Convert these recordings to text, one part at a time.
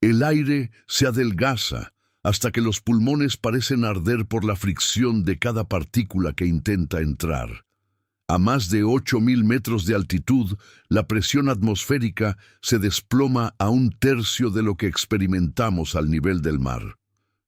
El aire se adelgaza hasta que los pulmones parecen arder por la fricción de cada partícula que intenta entrar. A más de 8.000 metros de altitud, la presión atmosférica se desploma a 1/3 de lo que experimentamos al nivel del mar.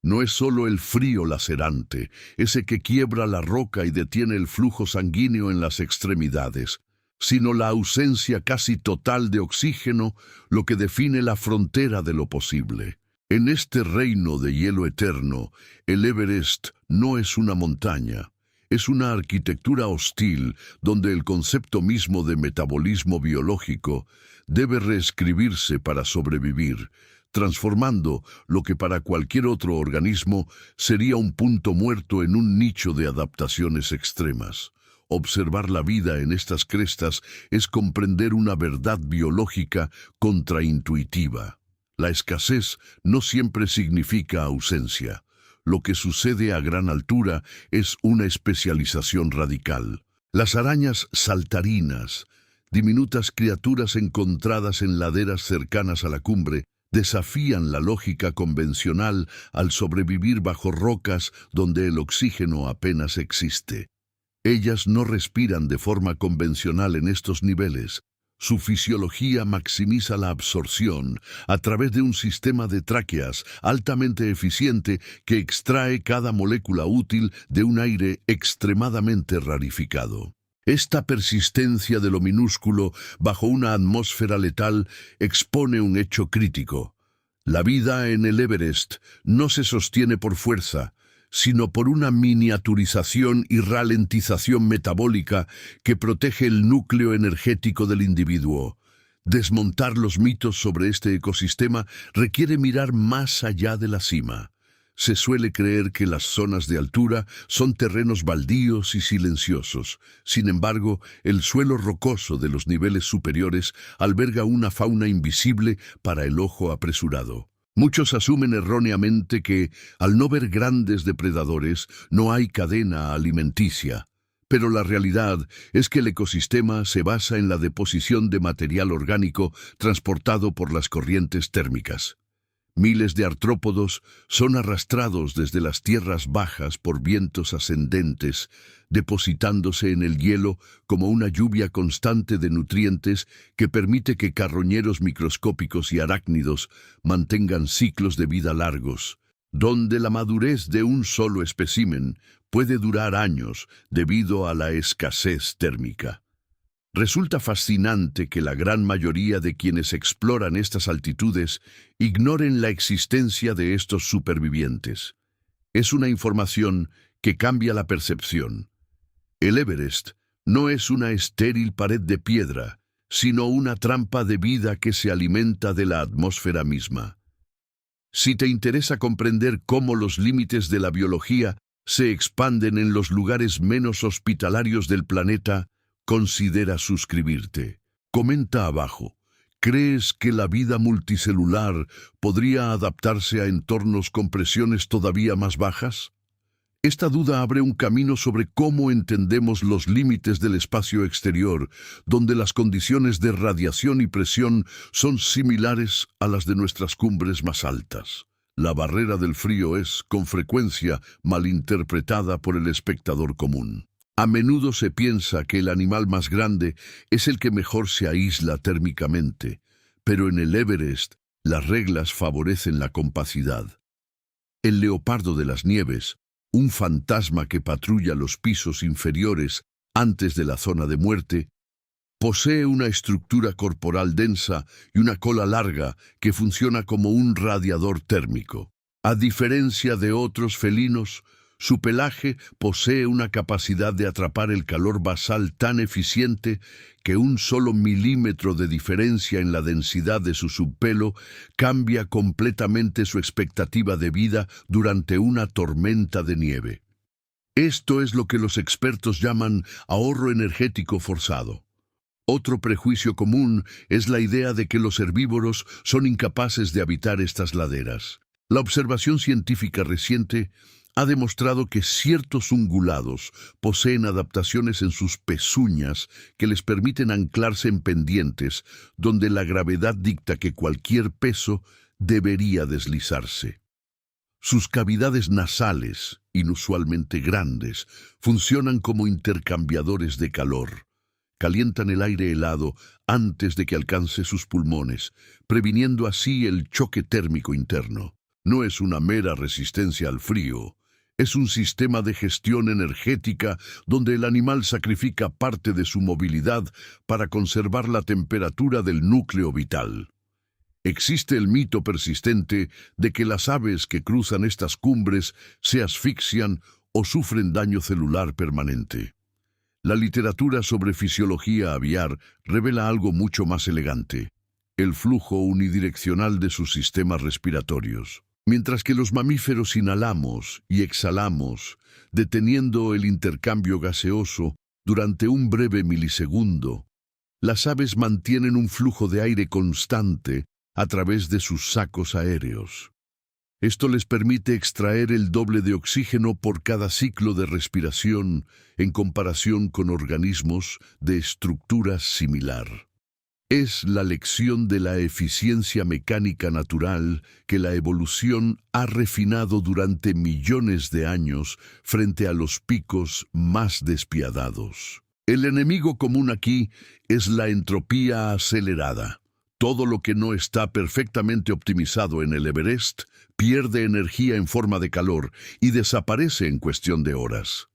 No es solo el frío lacerante, ese que quiebra la roca y detiene el flujo sanguíneo en las extremidades, sino la ausencia casi total de oxígeno lo que define la frontera de lo posible. En este reino de hielo eterno, el Everest no es una montaña. Es una arquitectura hostil donde el concepto mismo de metabolismo biológico debe reescribirse para sobrevivir, transformando lo que para cualquier otro organismo sería un punto muerto en un nicho de adaptaciones extremas. Observar la vida en estas crestas es comprender una verdad biológica contraintuitiva. La escasez no siempre significa ausencia. Lo que sucede a gran altura es una especialización radical. Las arañas saltarinas, diminutas criaturas encontradas en laderas cercanas a la cumbre, desafían la lógica convencional al sobrevivir bajo rocas donde el oxígeno apenas existe. Ellas no respiran de forma convencional en estos niveles. Su fisiología maximiza la absorción a través de un sistema de tráqueas altamente eficiente que extrae cada molécula útil de un aire extremadamente rarificado. Esta persistencia de lo minúsculo bajo una atmósfera letal expone un hecho crítico. La vida en el Everest no se sostiene por fuerza, sino por una miniaturización y ralentización metabólica que protege el núcleo energético del individuo. Desmontar los mitos sobre este ecosistema requiere mirar más allá de la cima. Se suele creer que las zonas de altura son terrenos baldíos y silenciosos. Sin embargo, el suelo rocoso de los niveles superiores alberga una fauna invisible para el ojo apresurado. Muchos asumen erróneamente que, al no ver grandes depredadores, no hay cadena alimenticia. Pero la realidad es que el ecosistema se basa en la deposición de material orgánico transportado por las corrientes térmicas. Miles de artrópodos son arrastrados desde las tierras bajas por vientos ascendentes, depositándose en el hielo como una lluvia constante de nutrientes que permite que carroñeros microscópicos y arácnidos mantengan ciclos de vida largos, donde la madurez de un solo espécimen puede durar años debido a la escasez térmica. Resulta fascinante que la gran mayoría de quienes exploran estas altitudes ignoren la existencia de estos supervivientes. Es una información que cambia la percepción. El Everest no es una estéril pared de piedra, sino una trampa de vida que se alimenta de la atmósfera misma. Si te interesa comprender cómo los límites de la biología se expanden en los lugares menos hospitalarios del planeta, considera suscribirte. Comenta abajo. ¿Crees que la vida multicelular podría adaptarse a entornos con presiones todavía más bajas? Esta duda abre un camino sobre cómo entendemos los límites del espacio exterior, donde las condiciones de radiación y presión son similares a las de nuestras cumbres más altas. La barrera del frío es, con frecuencia, malinterpretada por el espectador común. A menudo se piensa que el animal más grande es el que mejor se aísla térmicamente, pero en el Everest las reglas favorecen la compacidad. El leopardo de las nieves, un fantasma que patrulla los pisos inferiores antes de la zona de muerte, posee una estructura corporal densa y una cola larga que funciona como un radiador térmico. A diferencia de otros felinos, su pelaje posee una capacidad de atrapar el calor basal tan eficiente que un solo milímetro de diferencia en la densidad de su subpelo cambia completamente su expectativa de vida durante una tormenta de nieve. Esto es lo que los expertos llaman ahorro energético forzado. Otro prejuicio común es la idea de que los herbívoros son incapaces de habitar estas laderas. La observación científica reciente ha demostrado que ciertos ungulados poseen adaptaciones en sus pezuñas que les permiten anclarse en pendientes, donde la gravedad dicta que cualquier peso debería deslizarse. Sus cavidades nasales, inusualmente grandes, funcionan como intercambiadores de calor. Calientan el aire helado antes de que alcance sus pulmones, previniendo así el choque térmico interno. No es una mera resistencia al frío, es un sistema de gestión energética donde el animal sacrifica parte de su movilidad para conservar la temperatura del núcleo vital. Existe el mito persistente de que las aves que cruzan estas cumbres se asfixian o sufren daño celular permanente. La literatura sobre fisiología aviar revela algo mucho más elegante: el flujo unidireccional de sus sistemas respiratorios. Mientras que los mamíferos inhalamos y exhalamos, deteniendo el intercambio gaseoso durante un breve milisegundo, las aves mantienen un flujo de aire constante a través de sus sacos aéreos. Esto les permite extraer el doble de oxígeno por cada ciclo de respiración en comparación con organismos de estructura similar. Es la lección de la eficiencia mecánica natural que la evolución ha refinado durante millones de años frente a los picos más despiadados. El enemigo común aquí es la entropía acelerada. Todo lo que no está perfectamente optimizado en el Everest pierde energía en forma de calor y desaparece en cuestión de horas.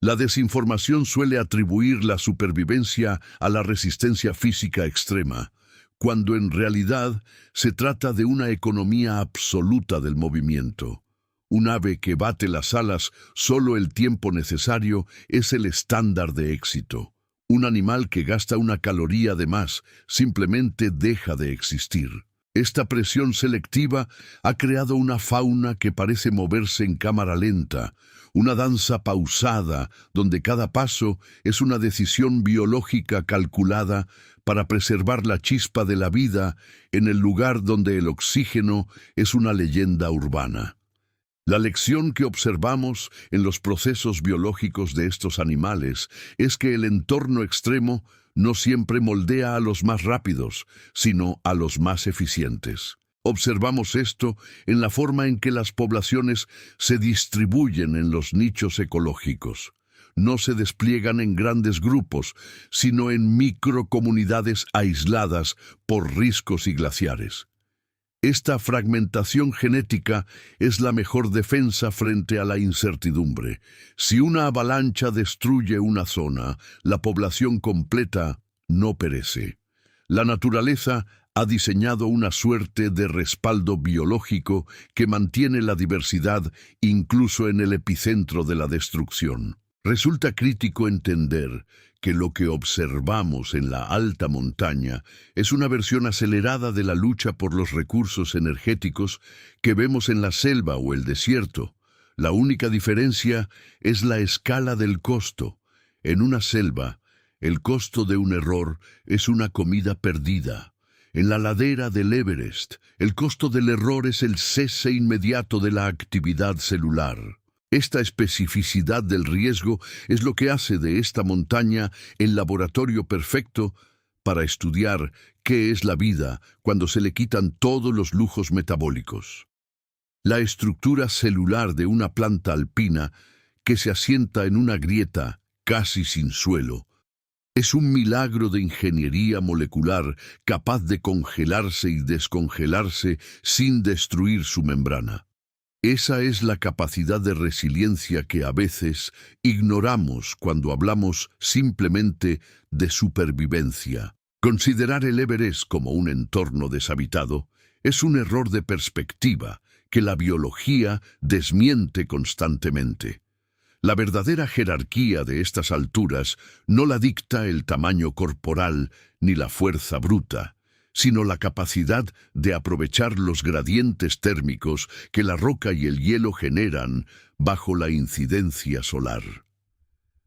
La desinformación suele atribuir la supervivencia a la resistencia física extrema, cuando en realidad se trata de una economía absoluta del movimiento. Un ave que bate las alas solo el tiempo necesario es el estándar de éxito. Un animal que gasta una caloría de más simplemente deja de existir. Esta presión selectiva ha creado una fauna que parece moverse en cámara lenta, una danza pausada donde cada paso es una decisión biológica calculada para preservar la chispa de la vida en el lugar donde el oxígeno es una leyenda urbana. La lección que observamos en los procesos biológicos de estos animales es que el entorno extremo no siempre moldea a los más rápidos, sino a los más eficientes. Observamos esto en la forma en que las poblaciones se distribuyen en los nichos ecológicos. No se despliegan en grandes grupos, sino en microcomunidades aisladas por riscos y glaciares. Esta fragmentación genética es la mejor defensa frente a la incertidumbre. Si una avalancha destruye una zona, la población completa no perece. La naturaleza ha diseñado una suerte de respaldo biológico que mantiene la diversidad incluso en el epicentro de la destrucción. Resulta crítico entender que lo que observamos en la alta montaña es una versión acelerada de la lucha por los recursos energéticos que vemos en la selva o el desierto. La única diferencia es la escala del costo. En una selva, el costo de un error es una comida perdida. En la ladera del Everest, el costo del error es el cese inmediato de la actividad celular. Esta especificidad del riesgo es lo que hace de esta montaña el laboratorio perfecto para estudiar qué es la vida cuando se le quitan todos los lujos metabólicos. La estructura celular de una planta alpina que se asienta en una grieta casi sin suelo es un milagro de ingeniería molecular capaz de congelarse y descongelarse sin destruir su membrana. Esa es la capacidad de resiliencia que a veces ignoramos cuando hablamos simplemente de supervivencia. Considerar el Everest como un entorno deshabitado es un error de perspectiva que la biología desmiente constantemente. La verdadera jerarquía de estas alturas no la dicta el tamaño corporal ni la fuerza bruta, sino la capacidad de aprovechar los gradientes térmicos que la roca y el hielo generan bajo la incidencia solar.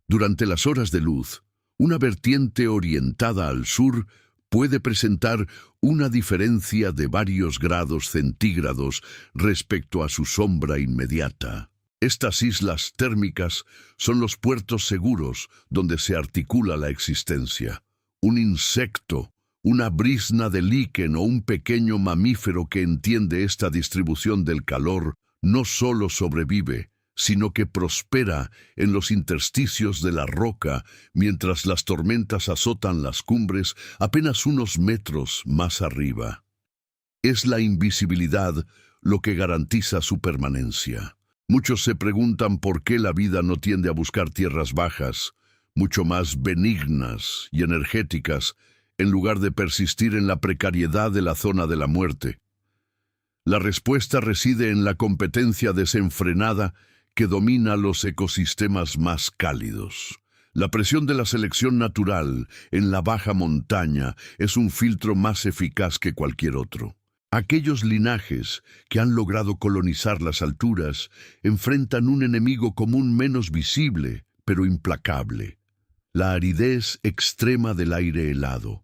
Durante las horas de luz, una vertiente orientada al sur puede presentar una diferencia de varios grados centígrados respecto a su sombra inmediata. Estas islas térmicas son los puertos seguros donde se articula la existencia. Un insecto, Una brizna de líquen o un pequeño mamífero que entiende esta distribución del calor no solo sobrevive, sino que prospera en los intersticios de la roca mientras las tormentas azotan las cumbres apenas unos metros más arriba. Es la invisibilidad lo que garantiza su permanencia. Muchos se preguntan por qué la vida no tiende a buscar tierras bajas, mucho más benignas y energéticas, en lugar de persistir en la precariedad de la zona de la muerte. La respuesta reside en la competencia desenfrenada que domina los ecosistemas más cálidos. La presión de la selección natural en la baja montaña es un filtro más eficaz que cualquier otro. Aquellos linajes que han logrado colonizar las alturas enfrentan un enemigo común menos visible, pero implacable: la aridez extrema del aire helado.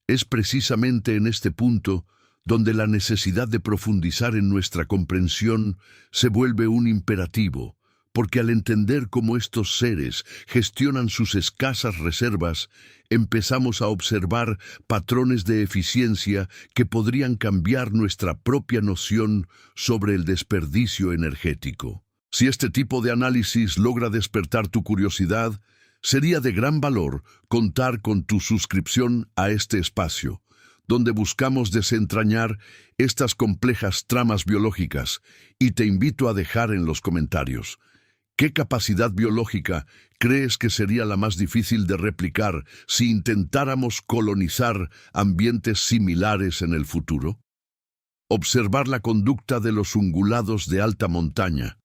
Es precisamente en este punto donde la necesidad de profundizar en nuestra comprensión se vuelve un imperativo, porque al entender cómo estos seres gestionan sus escasas reservas, empezamos a observar patrones de eficiencia que podrían cambiar nuestra propia noción sobre el desperdicio energético. Si este tipo de análisis logra despertar tu curiosidad, sería de gran valor contar con tu suscripción a este espacio, donde buscamos desentrañar estas complejas tramas biológicas, y te invito a dejar en los comentarios: ¿qué capacidad biológica crees que sería la más difícil de replicar si intentáramos colonizar ambientes similares en el futuro? Observar la conducta de los ungulados de alta montaña.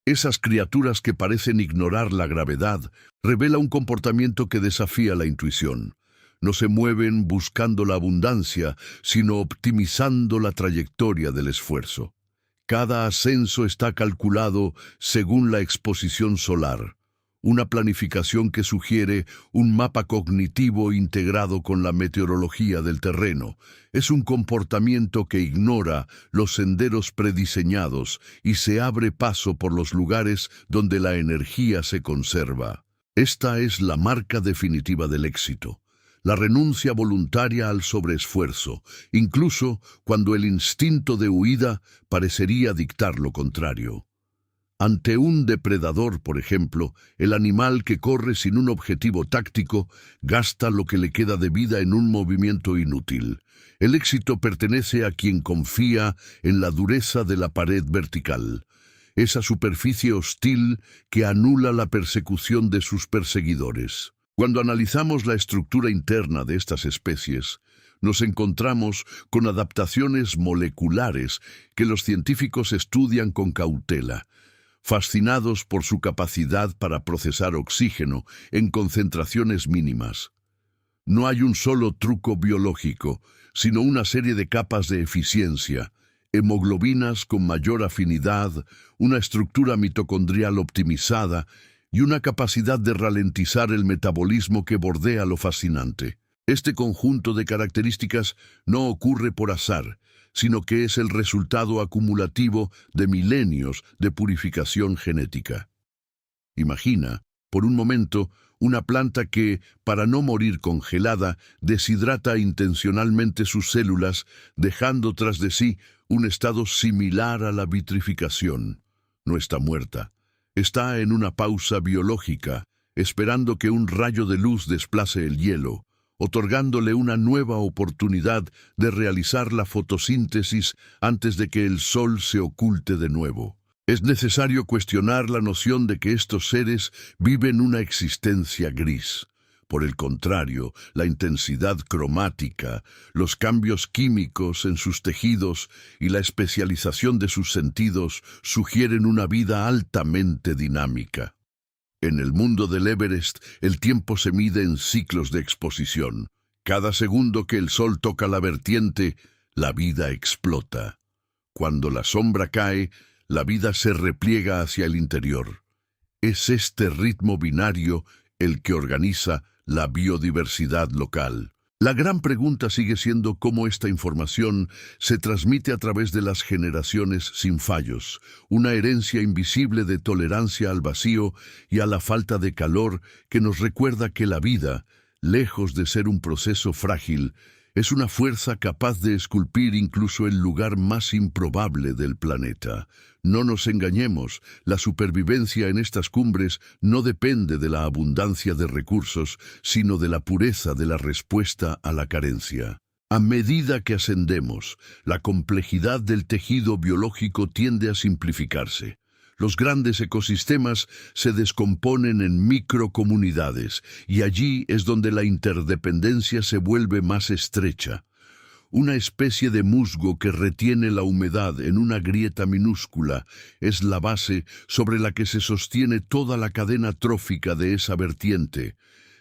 Esas criaturas que parecen ignorar la gravedad revela un comportamiento que desafía la intuición. No se mueven buscando la abundancia, sino optimizando la trayectoria del esfuerzo. Cada ascenso está calculado según la exposición solar, una planificación que sugiere un mapa cognitivo integrado con la meteorología del terreno. Es un comportamiento que ignora los senderos prediseñados y se abre paso por los lugares donde la energía se conserva. Esta es la marca definitiva del éxito: la renuncia voluntaria al sobreesfuerzo, incluso cuando el instinto de huida parecería dictar lo contrario. Ante un depredador, por ejemplo, el animal que corre sin un objetivo táctico gasta lo que le queda de vida en un movimiento inútil. El éxito pertenece a quien confía en la dureza de la pared vertical, esa superficie hostil que anula la persecución de sus perseguidores. Cuando analizamos la estructura interna de estas especies, nos encontramos con adaptaciones moleculares que los científicos estudian con cautela, fascinados por su capacidad para procesar oxígeno en concentraciones mínimas. No hay un solo truco biológico, sino una serie de capas de eficiencia: hemoglobinas con mayor afinidad, una estructura mitocondrial optimizada y una capacidad de ralentizar el metabolismo que bordea lo fascinante. Este conjunto de características no ocurre por azar, sino que es el resultado acumulativo de milenios de purificación genética. Imagina, por un momento, una planta que, para no morir congelada, deshidrata intencionalmente sus células, dejando tras de sí un estado similar a la vitrificación. No está muerta. Está en una pausa biológica, esperando que un rayo de luz desplace el hielo, otorgándole una nueva oportunidad de realizar la fotosíntesis antes de que el sol se oculte de nuevo. Es necesario cuestionar la noción de que estos seres viven una existencia gris. Por el contrario, la intensidad cromática, los cambios químicos en sus tejidos y la especialización de sus sentidos sugieren una vida altamente dinámica. En el mundo del Everest, el tiempo se mide en ciclos de exposición. Cada segundo que el sol toca la vertiente, la vida explota. Cuando la sombra cae, la vida se repliega hacia el interior. Es este ritmo binario el que organiza la biodiversidad local. La gran pregunta sigue siendo cómo esta información se transmite a través de las generaciones sin fallos, una herencia invisible de tolerancia al vacío y a la falta de calor que nos recuerda que la vida, lejos de ser un proceso frágil, Es una fuerza capaz de esculpir incluso el lugar más improbable del planeta. No nos engañemos, la supervivencia en estas cumbres no depende de la abundancia de recursos, sino de la pureza de la respuesta a la carencia. A medida que ascendemos, la complejidad del tejido biológico tiende a simplificarse. Los grandes ecosistemas se descomponen en microcomunidades y allí es donde la interdependencia se vuelve más estrecha. Una especie de musgo que retiene la humedad en una grieta minúscula es la base sobre la que se sostiene toda la cadena trófica de esa vertiente.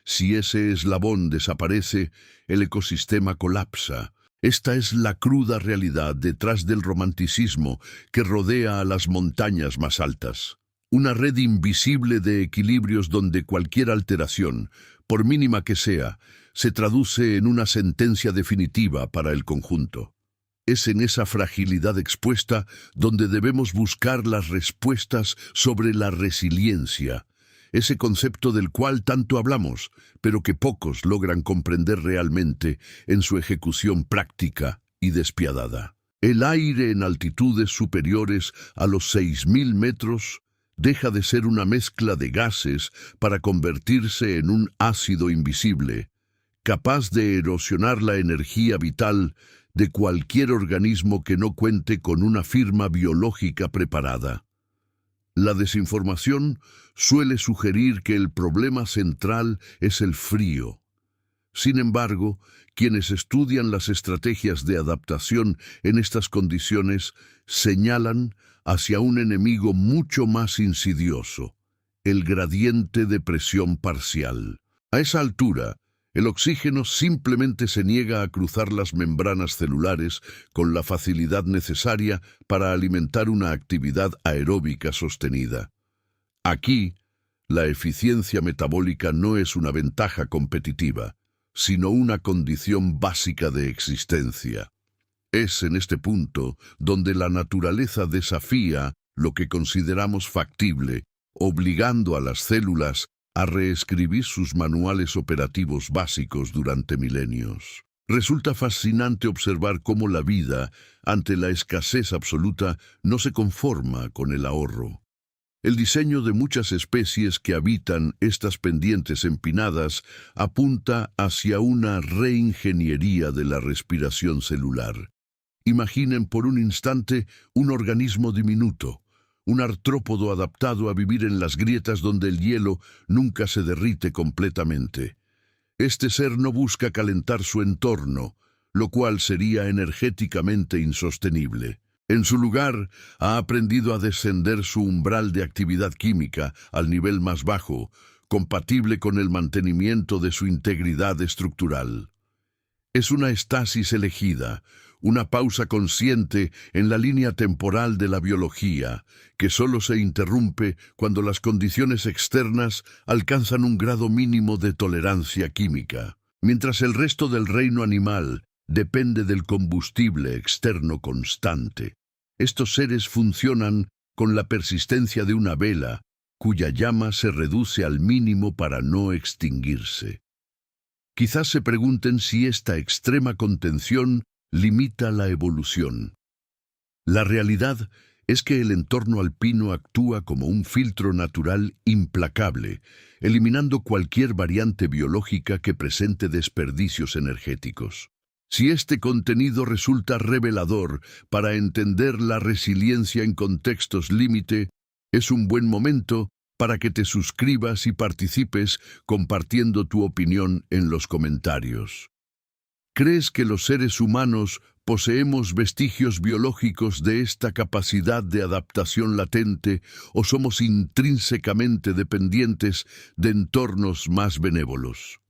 Si ese eslabón desaparece, el ecosistema colapsa. Esta es la cruda realidad detrás del romanticismo que rodea a las montañas más altas. Una red invisible de equilibrios donde cualquier alteración, por mínima que sea, se traduce en una sentencia definitiva para el conjunto. Es en esa fragilidad expuesta donde debemos buscar las respuestas sobre la resiliencia, ese concepto del cual tanto hablamos, pero que pocos logran comprender realmente en su ejecución práctica y despiadada. El aire en altitudes superiores a los 6.000 metros deja de ser una mezcla de gases para convertirse en un ácido invisible, capaz de erosionar la energía vital de cualquier organismo que no cuente con una firma biológica preparada. La desinformación suele sugerir que el problema central es el frío. Sin embargo, quienes estudian las estrategias de adaptación en estas condiciones señalan hacia un enemigo mucho más insidioso, el gradiente de presión parcial. A esa altura, el oxígeno simplemente se niega a cruzar las membranas celulares con la facilidad necesaria para alimentar una actividad aeróbica sostenida. Aquí, la eficiencia metabólica no es una ventaja competitiva, sino una condición básica de existencia. Es en este punto donde la naturaleza desafía lo que consideramos factible, obligando a las células a reescribir sus manuales operativos básicos durante milenios. Resulta fascinante observar cómo la vida, ante la escasez absoluta, no se conforma con el ahorro. El diseño de muchas especies que habitan estas pendientes empinadas apunta hacia una reingeniería de la respiración celular. Imaginen por un instante un organismo diminuto, un artrópodo adaptado a vivir en las grietas donde el hielo nunca se derrite completamente. Este ser no busca calentar su entorno, lo cual sería energéticamente insostenible. En su lugar, ha aprendido a descender su umbral de actividad química al nivel más bajo, compatible con el mantenimiento de su integridad estructural. Es una estasis elegida, una pausa consciente en la línea temporal de la biología, que solo se interrumpe cuando las condiciones externas alcanzan un grado mínimo de tolerancia química. Mientras el resto del reino animal depende del combustible externo constante. Estos seres funcionan con la persistencia de una vela, cuya llama se reduce al mínimo para no extinguirse. Quizás se pregunten si esta extrema contención limita la evolución. La realidad es que el entorno alpino actúa como un filtro natural implacable, eliminando cualquier variante biológica que presente desperdicios energéticos. Si este contenido resulta revelador para entender la resiliencia en contextos límite, es un buen momento para que te suscribas y participes compartiendo tu opinión en los comentarios. ¿Crees que los seres humanos poseemos vestigios biológicos de esta capacidad de adaptación latente o somos intrínsecamente dependientes de entornos más benévolos?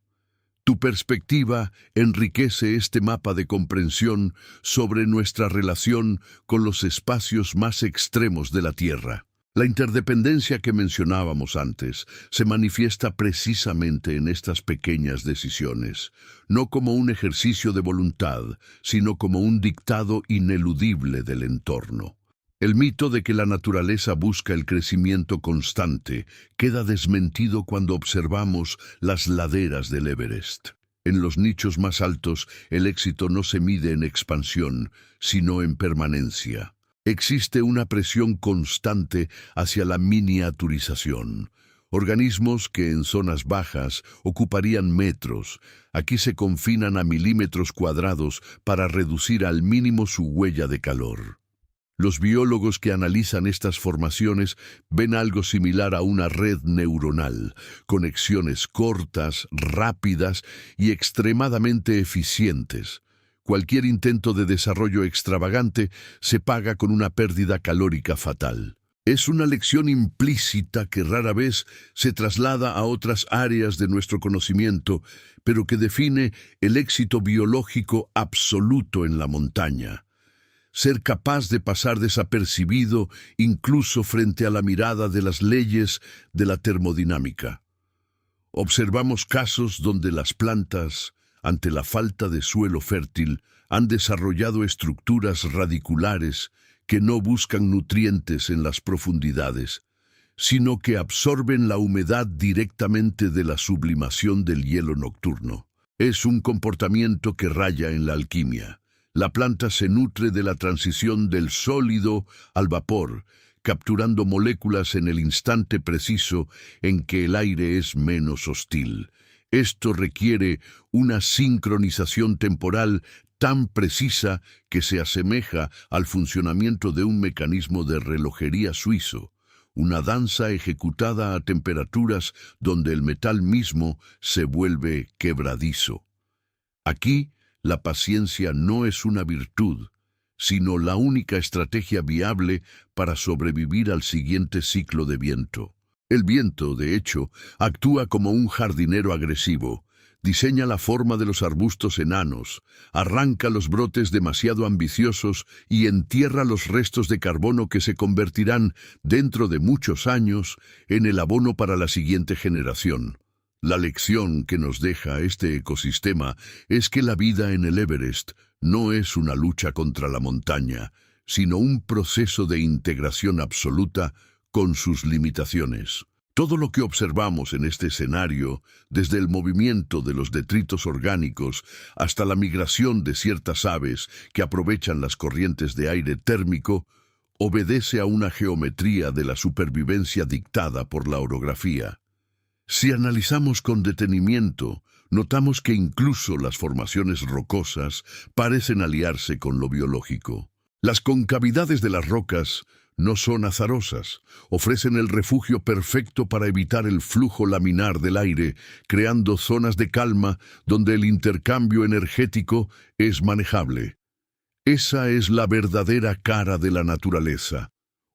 Tu perspectiva enriquece este mapa de comprensión sobre nuestra relación con los espacios más extremos de la Tierra. La interdependencia que mencionábamos antes se manifiesta precisamente en estas pequeñas decisiones, no como un ejercicio de voluntad, sino como un dictado ineludible del entorno. El mito de que la naturaleza busca el crecimiento constante queda desmentido cuando observamos las laderas del Everest. En los nichos más altos, el éxito no se mide en expansión, sino en permanencia. Existe una presión constante hacia la miniaturización. Organismos que en zonas bajas ocuparían metros, aquí se confinan a milímetros cuadrados para reducir al mínimo su huella de calor. Los biólogos que analizan estas formaciones ven algo similar a una red neuronal, conexiones cortas, rápidas y extremadamente eficientes. Cualquier intento de desarrollo extravagante se paga con una pérdida calórica fatal. Es una lección implícita que rara vez se traslada a otras áreas de nuestro conocimiento, pero que define el éxito biológico absoluto en la montaña. Ser capaz de pasar desapercibido incluso frente a la mirada de las leyes de la termodinámica. Observamos casos donde las plantas, ante la falta de suelo fértil, han desarrollado estructuras radiculares que no buscan nutrientes en las profundidades, sino que absorben la humedad directamente de la sublimación del hielo nocturno. Es un comportamiento que raya en la alquimia. La planta se nutre de la transición del sólido al vapor, capturando moléculas en el instante preciso en que el aire es menos hostil. Esto requiere una sincronización temporal tan precisa que se asemeja al funcionamiento de un mecanismo de relojería suizo, una danza ejecutada a temperaturas donde el metal mismo se vuelve quebradizo. Aquí, la paciencia no es una virtud, sino la única estrategia viable para sobrevivir al siguiente ciclo de viento. El viento, de hecho, actúa como un jardinero agresivo. Diseña la forma de los arbustos enanos, arranca los brotes demasiado ambiciosos y entierra los restos de carbono que se convertirán, dentro de muchos años, en el abono para la siguiente generación. La lección que nos deja este ecosistema es que la vida en el Everest no es una lucha contra la montaña, sino un proceso de integración absoluta con sus limitaciones. Todo lo que observamos en este escenario, desde el movimiento de los detritos orgánicos hasta la migración de ciertas aves que aprovechan las corrientes de aire térmico, obedece a una geometría de la supervivencia dictada por la orografía. Si analizamos con detenimiento, notamos que incluso las formaciones rocosas parecen aliarse con lo biológico. Las concavidades de las rocas no son azarosas, ofrecen el refugio perfecto para evitar el flujo laminar del aire, creando zonas de calma donde el intercambio energético es manejable. Esa es la verdadera cara de la naturaleza.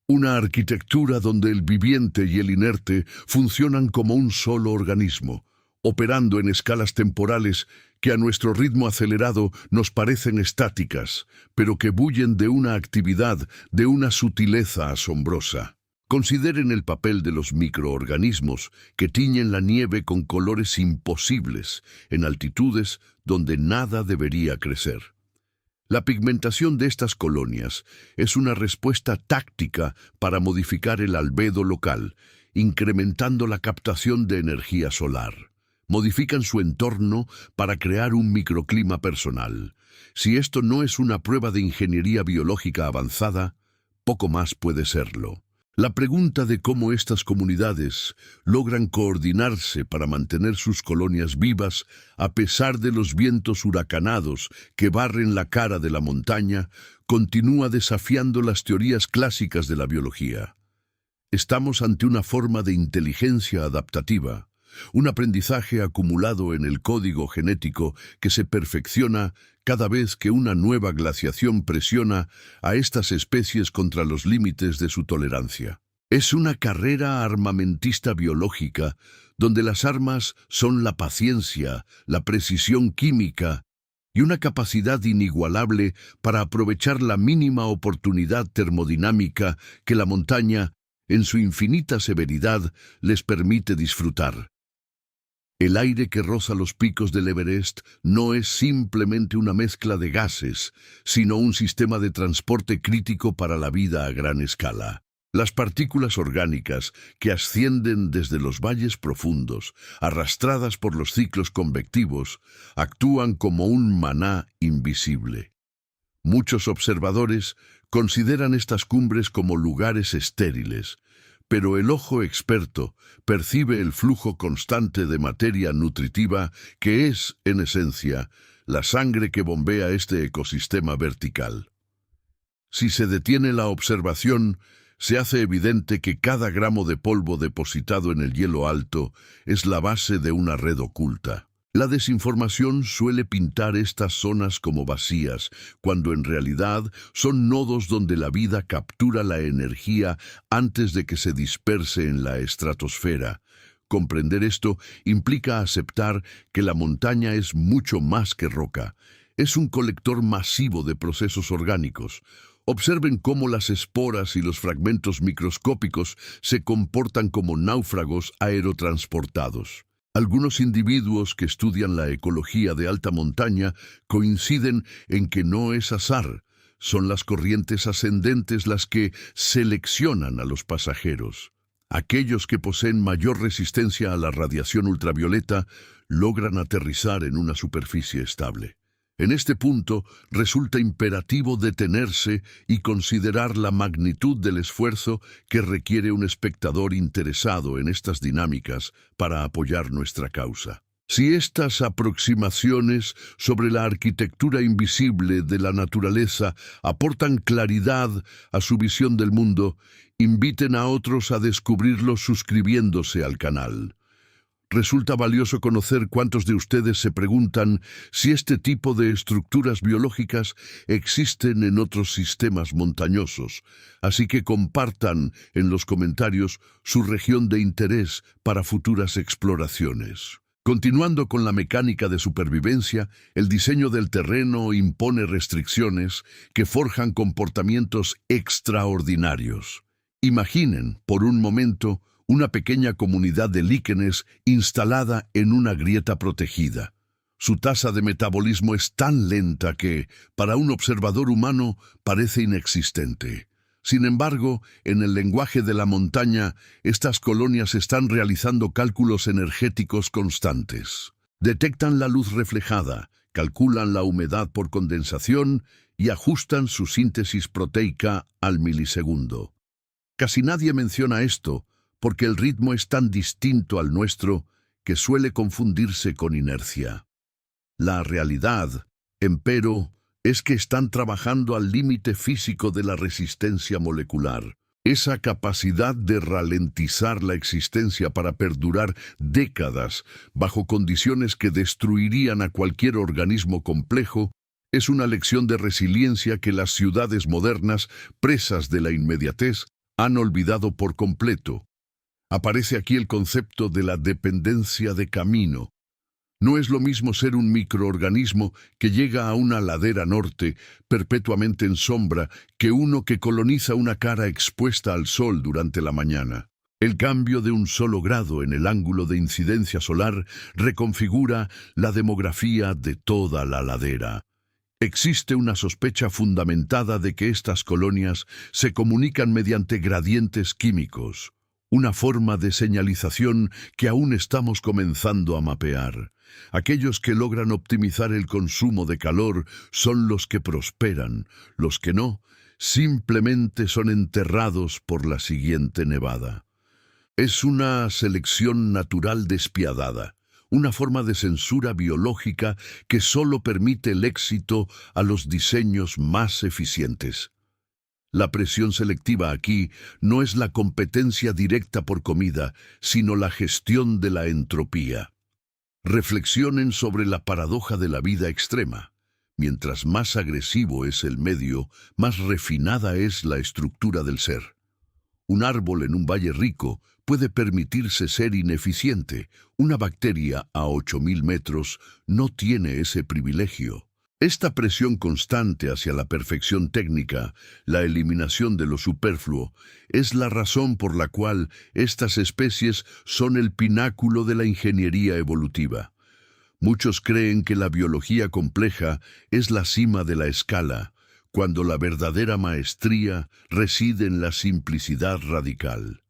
Una arquitectura donde el viviente y el inerte funcionan como un solo organismo, operando en escalas temporales que a nuestro ritmo acelerado nos parecen estáticas, pero que bullen de una actividad, de una sutileza asombrosa. Consideren el papel de los microorganismos que tiñen la nieve con colores imposibles en altitudes donde nada debería crecer. La pigmentación de estas colonias es una respuesta táctica para modificar el albedo local, incrementando la captación de energía solar. Modifican su entorno para crear un microclima personal. Si esto no es una prueba de ingeniería biológica avanzada, poco más puede serlo. La pregunta de cómo estas comunidades logran coordinarse para mantener sus colonias vivas a pesar de los vientos huracanados que barren la cara de la montaña continúa desafiando las teorías clásicas de la biología. Estamos ante una forma de inteligencia adaptativa, un aprendizaje acumulado en el código genético que se perfecciona cada vez que una nueva glaciación presiona a estas especies contra los límites de su tolerancia. Es una carrera armamentista biológica donde las armas son la paciencia, la precisión química y una capacidad inigualable para aprovechar la mínima oportunidad termodinámica que la montaña, en su infinita severidad, les permite disfrutar. El aire que roza los picos del Everest no es simplemente una mezcla de gases, sino un sistema de transporte crítico para la vida a gran escala. Las partículas orgánicas que ascienden desde los valles profundos, arrastradas por los ciclos convectivos, actúan como un maná invisible. Muchos observadores consideran estas cumbres como lugares estériles, pero el ojo experto percibe el flujo constante de materia nutritiva que es, en esencia, la sangre que bombea este ecosistema vertical. Si se detiene la observación, se hace evidente que cada gramo de polvo depositado en el hielo alto es la base de una red oculta. La desinformación suele pintar estas zonas como vacías, cuando en realidad son nodos donde la vida captura la energía antes de que se disperse en la estratosfera. Comprender esto implica aceptar que la montaña es mucho más que roca. Es un colector masivo de procesos orgánicos. Observen cómo las esporas y los fragmentos microscópicos se comportan como náufragos aerotransportados. Algunos individuos que estudian la ecología de alta montaña coinciden en que no es azar. Son las corrientes ascendentes las que seleccionan a los pasajeros. Aquellos que poseen mayor resistencia a la radiación ultravioleta logran aterrizar en una superficie estable. En este punto, resulta imperativo detenerse y considerar la magnitud del esfuerzo que requiere un espectador interesado en estas dinámicas para apoyar nuestra causa. Si estas aproximaciones sobre la arquitectura invisible de la naturaleza aportan claridad a su visión del mundo, inviten a otros a descubrirlo suscribiéndose al canal. Resulta valioso conocer cuántos de ustedes se preguntan si este tipo de estructuras biológicas existen en otros sistemas montañosos, así que compartan en los comentarios su región de interés para futuras exploraciones. Continuando con la mecánica de supervivencia, el diseño del terreno impone restricciones que forjan comportamientos extraordinarios. Imaginen, por un momento, una pequeña comunidad de líquenes instalada en una grieta protegida. Su tasa de metabolismo es tan lenta que, para un observador humano, parece inexistente. Sin embargo, en el lenguaje de la montaña, estas colonias están realizando cálculos energéticos constantes. Detectan la luz reflejada, calculan la humedad por condensación y ajustan su síntesis proteica al milisegundo. Casi nadie menciona esto, porque el ritmo es tan distinto al nuestro que suele confundirse con inercia. La realidad, empero, es que están trabajando al límite físico de la resistencia molecular. Esa capacidad de ralentizar la existencia para perdurar décadas bajo condiciones que destruirían a cualquier organismo complejo es una lección de resiliencia que las ciudades modernas, presas de la inmediatez, han olvidado por completo. Aparece aquí el concepto de la dependencia de camino. No es lo mismo ser un microorganismo que llega a una ladera norte, perpetuamente en sombra, que uno que coloniza una cara expuesta al sol durante la mañana. El cambio de un solo grado en el ángulo de incidencia solar reconfigura la demografía de toda la ladera. Existe una sospecha fundamentada de que estas colonias se comunican mediante gradientes químicos, una forma de señalización que aún estamos comenzando a mapear. Aquellos que logran optimizar el consumo de calor son los que prosperan, los que no, simplemente son enterrados por la siguiente nevada. Es una selección natural despiadada, una forma de censura biológica que solo permite el éxito a los diseños más eficientes. La presión selectiva aquí no es la competencia directa por comida, sino la gestión de la entropía. Reflexionen sobre la paradoja de la vida extrema. Mientras más agresivo es el medio, más refinada es la estructura del ser. Un árbol en un valle rico puede permitirse ser ineficiente. Una bacteria a 8.000 metros no tiene ese privilegio. Esta presión constante hacia la perfección técnica, la eliminación de lo superfluo, es la razón por la cual estas especies son el pináculo de la ingeniería evolutiva. Muchos creen que la biología compleja es la cima de la escala, cuando la verdadera maestría reside en la simplicidad radical.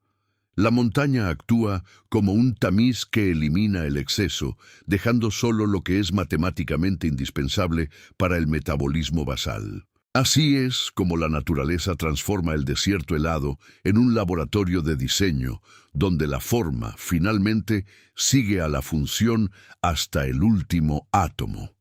La montaña actúa como un tamiz que elimina el exceso, dejando solo lo que es matemáticamente indispensable para el metabolismo basal. Así es como la naturaleza transforma el desierto helado en un laboratorio de diseño, donde la forma, finalmente, sigue a la función hasta el último átomo.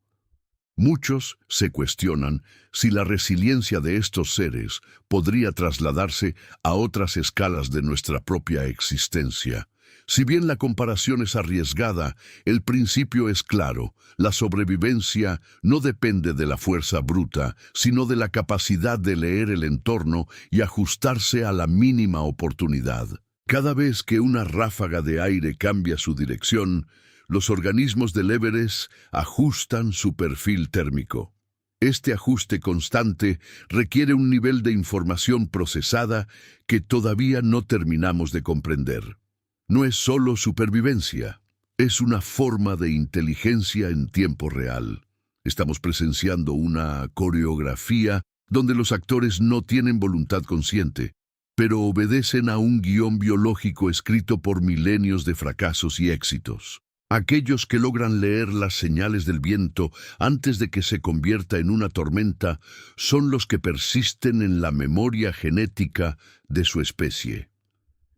Muchos se cuestionan si la resiliencia de estos seres podría trasladarse a otras escalas de nuestra propia existencia. Si bien la comparación es arriesgada, el principio es claro: la sobrevivencia no depende de la fuerza bruta, sino de la capacidad de leer el entorno y ajustarse a la mínima oportunidad. Cada vez que una ráfaga de aire cambia su dirección, los organismos del Everest ajustan su perfil térmico. Este ajuste constante requiere un nivel de información procesada que todavía no terminamos de comprender. No es solo supervivencia, es una forma de inteligencia en tiempo real. Estamos presenciando una coreografía donde los actores no tienen voluntad consciente, pero obedecen a un guión biológico escrito por milenios de fracasos y éxitos. Aquellos que logran leer las señales del viento antes de que se convierta en una tormenta son los que persisten en la memoria genética de su especie.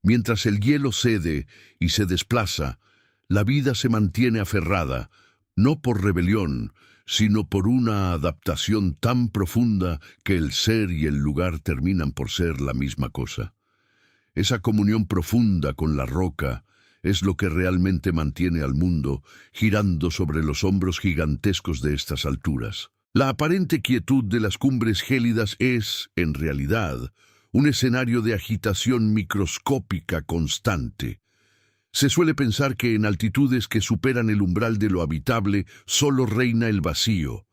Mientras el hielo cede y se desplaza, la vida se mantiene aferrada, no por rebelión, sino por una adaptación tan profunda que el ser y el lugar terminan por ser la misma cosa. Esa comunión profunda con la roca es lo que realmente mantiene al mundo girando sobre los hombros gigantescos de estas alturas. La aparente quietud de las cumbres gélidas es, en realidad, un escenario de agitación microscópica constante. Se suele pensar que en altitudes que superan el umbral de lo habitable solo reina el vacío.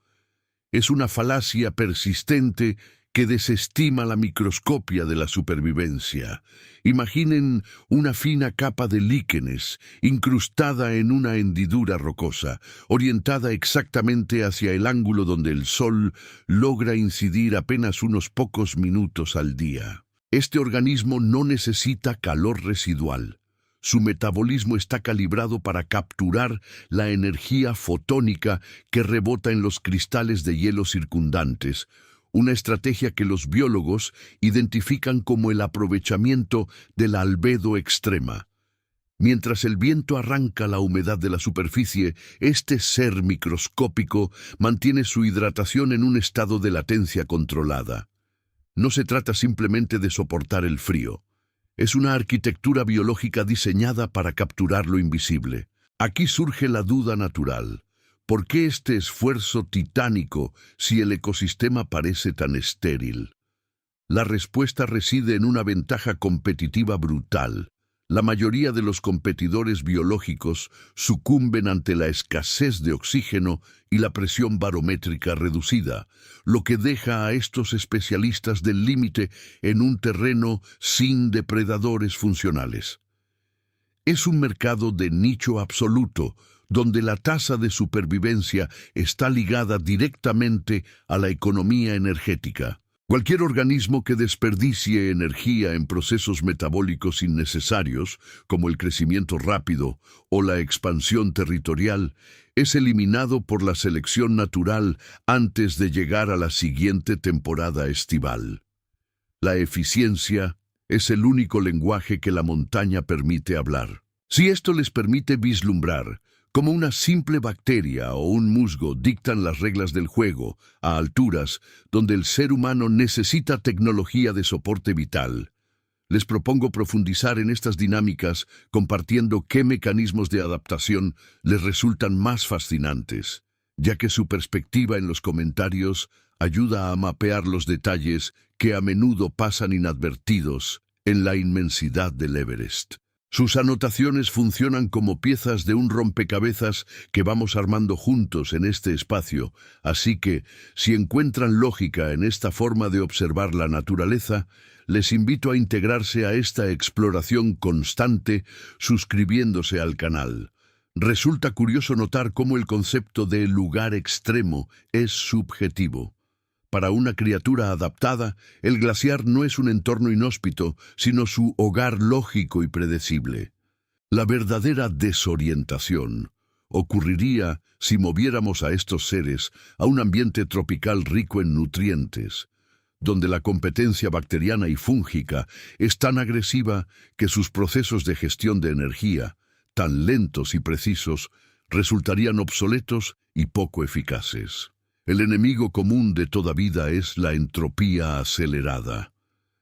Es una falacia persistente que desestima la microscopia de la supervivencia. Imaginen una fina capa de líquenes incrustada en una hendidura rocosa, orientada exactamente hacia el ángulo donde el sol logra incidir apenas unos pocos minutos al día. Este organismo no necesita calor residual. Su metabolismo está calibrado para capturar la energía fotónica que rebota en los cristales de hielo circundantes, una estrategia que los biólogos identifican como el aprovechamiento de la albedo extrema. Mientras el viento arranca la humedad de la superficie, este ser microscópico mantiene su hidratación en un estado de latencia controlada. No se trata simplemente de soportar el frío. Es una arquitectura biológica diseñada para capturar lo invisible. Aquí surge la duda natural. ¿Por qué este esfuerzo titánico si el ecosistema parece tan estéril? La respuesta reside en una ventaja competitiva brutal. La mayoría de los competidores biológicos sucumben ante la escasez de oxígeno y la presión barométrica reducida, lo que deja a estos especialistas del límite en un terreno sin depredadores funcionales. Es un mercado de nicho absoluto, donde la tasa de supervivencia está ligada directamente a la economía energética. Cualquier organismo que desperdicie energía en procesos metabólicos innecesarios, como el crecimiento rápido o la expansión territorial, es eliminado por la selección natural antes de llegar a la siguiente temporada estival. La eficiencia es el único lenguaje que la montaña permite hablar. Si esto les permite vislumbrar cómo una simple bacteria o un musgo dictan las reglas del juego a alturas donde el ser humano necesita tecnología de soporte vital, les propongo profundizar en estas dinámicas compartiendo qué mecanismos de adaptación les resultan más fascinantes, ya que su perspectiva en los comentarios ayuda a mapear los detalles que a menudo pasan inadvertidos en la inmensidad del Everest. Sus anotaciones funcionan como piezas de un rompecabezas que vamos armando juntos en este espacio, así que, si encuentran lógica en esta forma de observar la naturaleza, les invito a integrarse a esta exploración constante suscribiéndose al canal. Resulta curioso notar cómo el concepto de lugar extremo es subjetivo. Para una criatura adaptada, el glaciar no es un entorno inhóspito, sino su hogar lógico y predecible. La verdadera desorientación ocurriría si moviéramos a estos seres a un ambiente tropical rico en nutrientes, donde la competencia bacteriana y fúngica es tan agresiva que sus procesos de gestión de energía, tan lentos y precisos, resultarían obsoletos y poco eficaces. El enemigo común de toda vida es la entropía acelerada.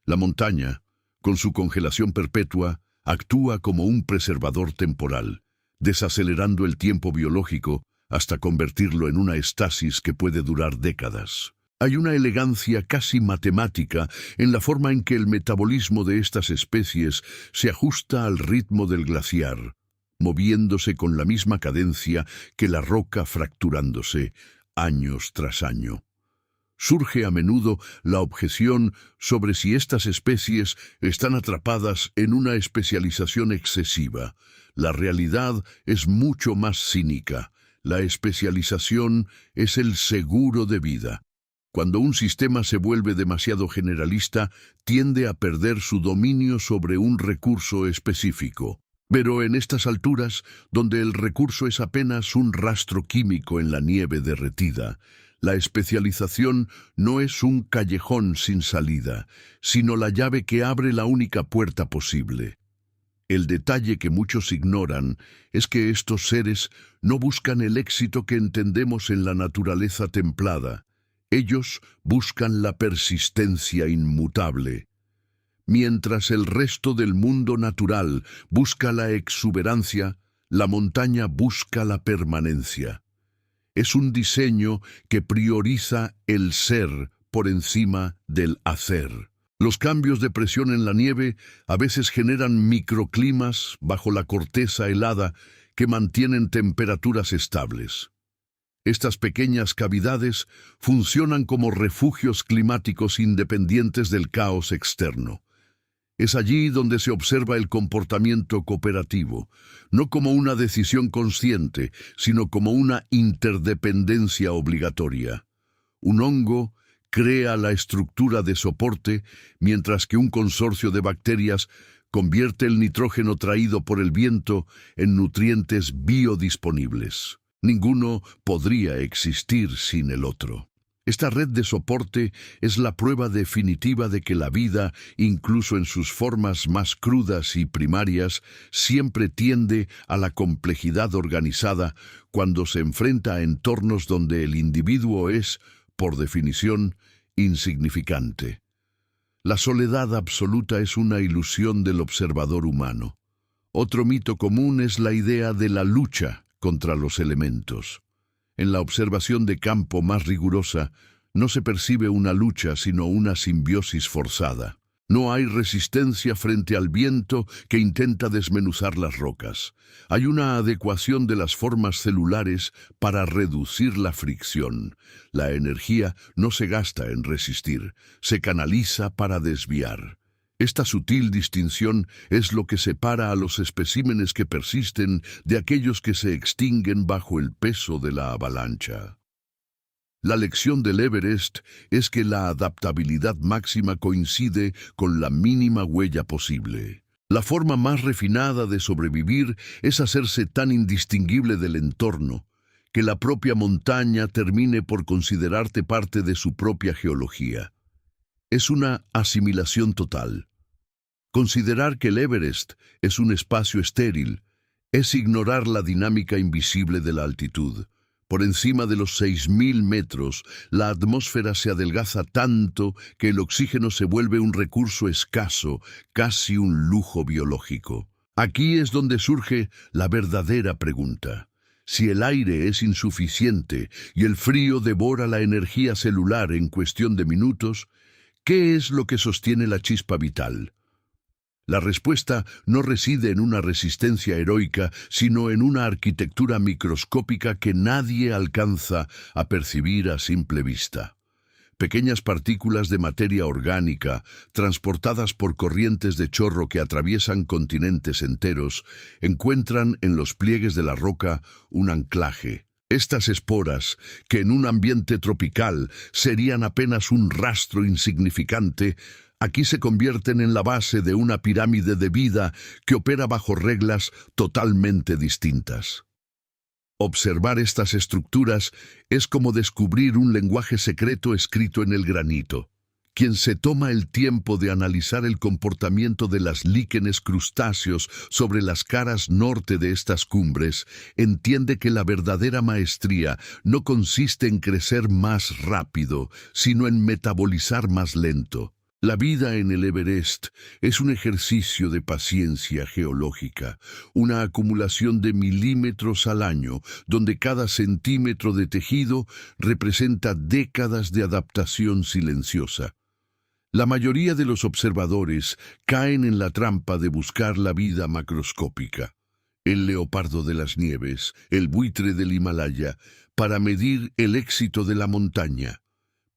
La montaña, con su congelación perpetua, actúa como un preservador temporal, desacelerando el tiempo biológico hasta convertirlo en una estasis que puede durar décadas. Hay una elegancia casi matemática en la forma en que el metabolismo de estas especies se ajusta al ritmo del glaciar, moviéndose con la misma cadencia que la roca fracturándose años tras año. Surge a menudo la objeción sobre si estas especies están atrapadas en una especialización excesiva. La realidad es mucho más cínica. La especialización es el seguro de vida. Cuando un sistema se vuelve demasiado generalista, tiende a perder su dominio sobre un recurso específico. Pero en estas alturas, donde el recurso es apenas un rastro químico en la nieve derretida, la especialización no es un callejón sin salida, sino la llave que abre la única puerta posible. El detalle que muchos ignoran es que estos seres no buscan el éxito que entendemos en la naturaleza templada. Ellos buscan la persistencia inmutable. Mientras el resto del mundo natural busca la exuberancia, la montaña busca la permanencia. Es un diseño que prioriza el ser por encima del hacer. Los cambios de presión en la nieve a veces generan microclimas bajo la corteza helada que mantienen temperaturas estables. Estas pequeñas cavidades funcionan como refugios climáticos independientes del caos externo. Es allí donde se observa el comportamiento cooperativo, no como una decisión consciente, sino como una interdependencia obligatoria. Un hongo crea la estructura de soporte, mientras que un consorcio de bacterias convierte el nitrógeno traído por el viento en nutrientes biodisponibles. Ninguno podría existir sin el otro. Esta red de soporte es la prueba definitiva de que la vida, incluso en sus formas más crudas y primarias, siempre tiende a la complejidad organizada cuando se enfrenta a entornos donde el individuo es, por definición, insignificante. La soledad absoluta es una ilusión del observador humano. Otro mito común es la idea de la lucha contra los elementos. En la observación de campo más rigurosa, no se percibe una lucha, sino una simbiosis forzada. No hay resistencia frente al viento que intenta desmenuzar las rocas. Hay una adecuación de las formas celulares para reducir la fricción. La energía no se gasta en resistir, se canaliza para desviar. Esta sutil distinción es lo que separa a los especímenes que persisten de aquellos que se extinguen bajo el peso de la avalancha. La lección del Everest es que la adaptabilidad máxima coincide con la mínima huella posible. La forma más refinada de sobrevivir es hacerse tan indistinguible del entorno que la propia montaña termine por considerarte parte de su propia geología. Es una asimilación total. Considerar que el Everest es un espacio estéril es ignorar la dinámica invisible de la altitud. Por encima de los 6.000 metros, la atmósfera se adelgaza tanto que el oxígeno se vuelve un recurso escaso, casi un lujo biológico. Aquí es donde surge la verdadera pregunta. Si el aire es insuficiente y el frío devora la energía celular en cuestión de minutos, ¿qué es lo que sostiene la chispa vital? La respuesta no reside en una resistencia heroica, sino en una arquitectura microscópica que nadie alcanza a percibir a simple vista. Pequeñas partículas de materia orgánica, transportadas por corrientes de chorro que atraviesan continentes enteros, encuentran en los pliegues de la roca un anclaje, Estas esporas, que en un ambiente tropical serían apenas un rastro insignificante, aquí se convierten en la base de una pirámide de vida que opera bajo reglas totalmente distintas. Observar estas estructuras es como descubrir un lenguaje secreto escrito en el granito. Quien se toma el tiempo de analizar el comportamiento de las líquenes crustáceos sobre las caras norte de estas cumbres, entiende que la verdadera maestría no consiste en crecer más rápido, sino en metabolizar más lento. La vida en el Everest es un ejercicio de paciencia geológica, una acumulación de milímetros al año, donde cada centímetro de tejido representa décadas de adaptación silenciosa. La mayoría de los observadores caen en la trampa de buscar la vida macroscópica, el leopardo de las nieves, el buitre del Himalaya, para medir el éxito de la montaña.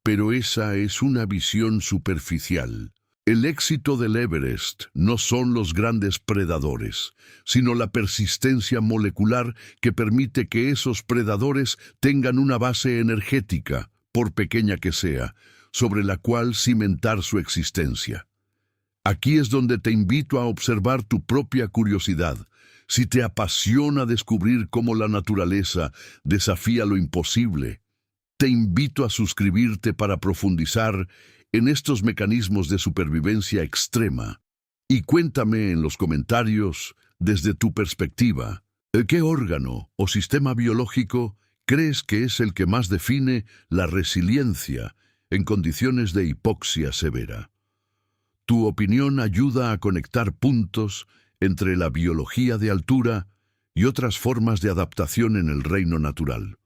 Pero esa es una visión superficial. El éxito del Everest no son los grandes predadores, sino la persistencia molecular que permite que esos predadores tengan una base energética, por pequeña que sea, sobre la cual cimentar su existencia. Aquí es donde te invito a observar tu propia curiosidad. Si te apasiona descubrir cómo la naturaleza desafía lo imposible, te invito a suscribirte para profundizar en estos mecanismos de supervivencia extrema. Y cuéntame en los comentarios, desde tu perspectiva, ¿qué órgano o sistema biológico crees que es el que más define la resiliencia en condiciones de hipoxia severa? Tu opinión ayuda a conectar puntos entre la biología de altura y otras formas de adaptación en el reino natural.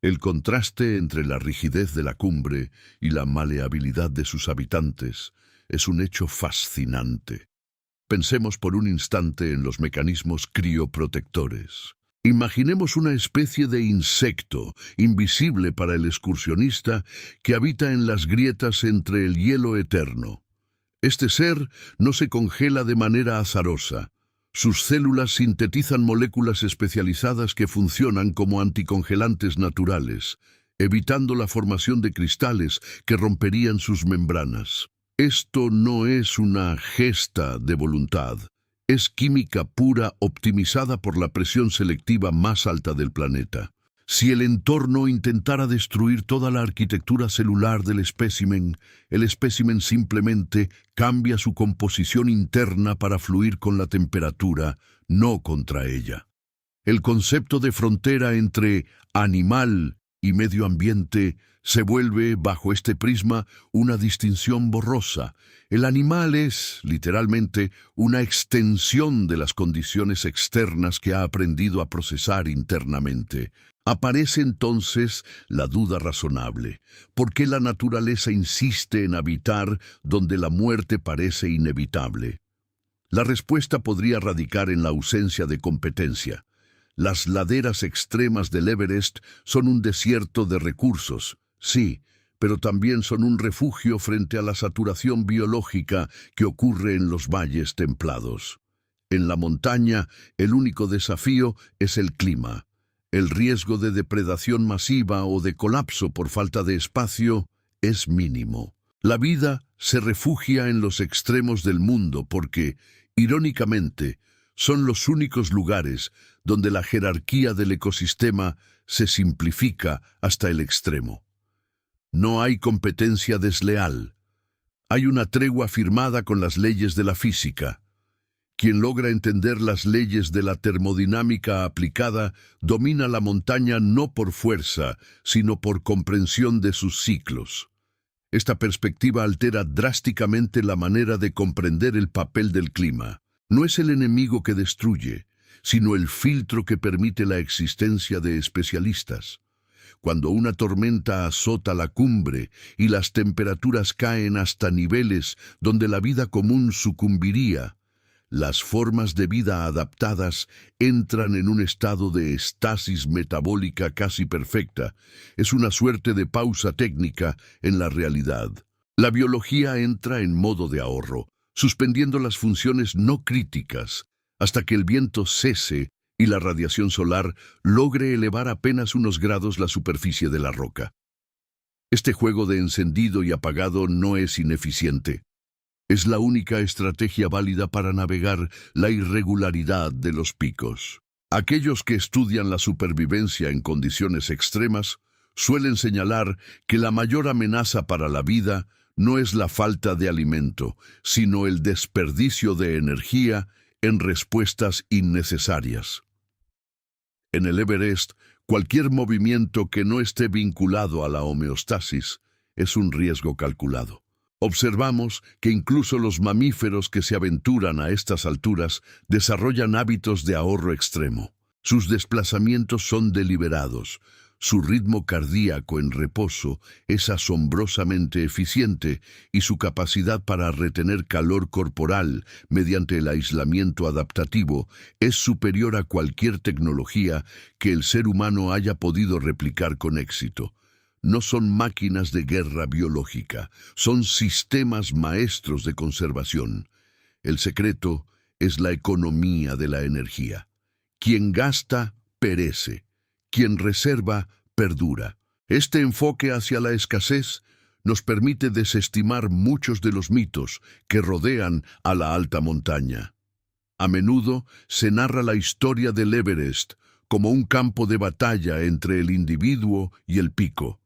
El contraste entre la rigidez de la cumbre y la maleabilidad de sus habitantes es un hecho fascinante. Pensemos por un instante en los mecanismos crioprotectores. Imaginemos una especie de insecto, invisible para el excursionista, que habita en las grietas entre el hielo eterno. Este ser no se congela de manera azarosa. Sus células sintetizan moléculas especializadas que funcionan como anticongelantes naturales, evitando la formación de cristales que romperían sus membranas. Esto no es una gesta de voluntad, es química pura optimizada por la presión selectiva más alta del planeta. Si el entorno intentara destruir toda la arquitectura celular del espécimen, el espécimen simplemente cambia su composición interna para fluir con la temperatura, no contra ella. El concepto de frontera entre animal y medio ambiente se vuelve, bajo este prisma, una distinción borrosa. El animal es, literalmente, una extensión de las condiciones externas que ha aprendido a procesar internamente. Aparece entonces la duda razonable. ¿Por qué la naturaleza insiste en habitar donde la muerte parece inevitable? La respuesta podría radicar en la ausencia de competencia. Las laderas extremas del Everest son un desierto de recursos, sí, pero también son un refugio frente a la saturación biológica que ocurre en los valles templados. En la montaña, el único desafío es el clima. El riesgo de depredación masiva o de colapso por falta de espacio es mínimo. La vida se refugia en los extremos del mundo porque, irónicamente, son los únicos lugares donde la jerarquía del ecosistema se simplifica hasta el extremo. No hay competencia desleal. Hay una tregua firmada con las leyes de la física. Quien logra entender las leyes de la termodinámica aplicada domina la montaña no por fuerza, sino por comprensión de sus ciclos. Esta perspectiva altera drásticamente la manera de comprender el papel del clima. No es el enemigo que destruye, sino el filtro que permite la existencia de especialistas. Cuando una tormenta azota la cumbre y las temperaturas caen hasta niveles donde la vida común sucumbiría, las formas de vida adaptadas entran en un estado de estasis metabólica casi perfecta. Es una suerte de pausa técnica en la realidad. La biología entra en modo de ahorro, suspendiendo las funciones no críticas hasta que el viento cese y la radiación solar logre elevar apenas unos grados la superficie de la roca. Este juego de encendido y apagado no es ineficiente. Es la única estrategia válida para navegar la irregularidad de los picos. Aquellos que estudian la supervivencia en condiciones extremas suelen señalar que la mayor amenaza para la vida no es la falta de alimento, sino el desperdicio de energía en respuestas innecesarias. En el Everest, cualquier movimiento que no esté vinculado a la homeostasis es un riesgo calculado. Observamos que incluso los mamíferos que se aventuran a estas alturas desarrollan hábitos de ahorro extremo. Sus desplazamientos son deliberados. Su ritmo cardíaco en reposo es asombrosamente eficiente y su capacidad para retener calor corporal mediante el aislamiento adaptativo es superior a cualquier tecnología que el ser humano haya podido replicar con éxito. No son máquinas de guerra biológica, son sistemas maestros de conservación. El secreto es la economía de la energía. Quien gasta, perece. Quien reserva, perdura. Este enfoque hacia la escasez nos permite desestimar muchos de los mitos que rodean a la alta montaña. A menudo se narra la historia del Everest como un campo de batalla entre el individuo y el pico.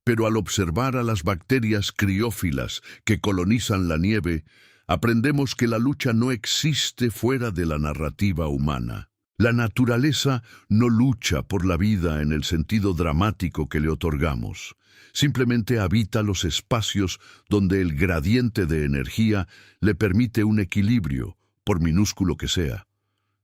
Pero al observar a las bacterias criófilas que colonizan la nieve, aprendemos que la lucha no existe fuera de la narrativa humana. La naturaleza no lucha por la vida en el sentido dramático que le otorgamos. Simplemente habita los espacios donde el gradiente de energía le permite un equilibrio, por minúsculo que sea.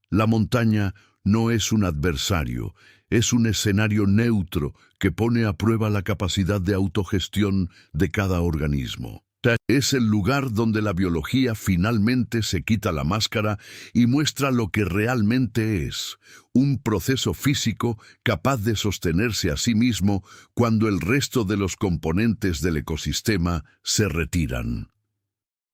La montaña no es un adversario, es un escenario neutro que pone a prueba la capacidad de autogestión de cada organismo. Es el lugar donde la biología finalmente se quita la máscara y muestra lo que realmente es, un proceso físico capaz de sostenerse a sí mismo cuando el resto de los componentes del ecosistema se retiran.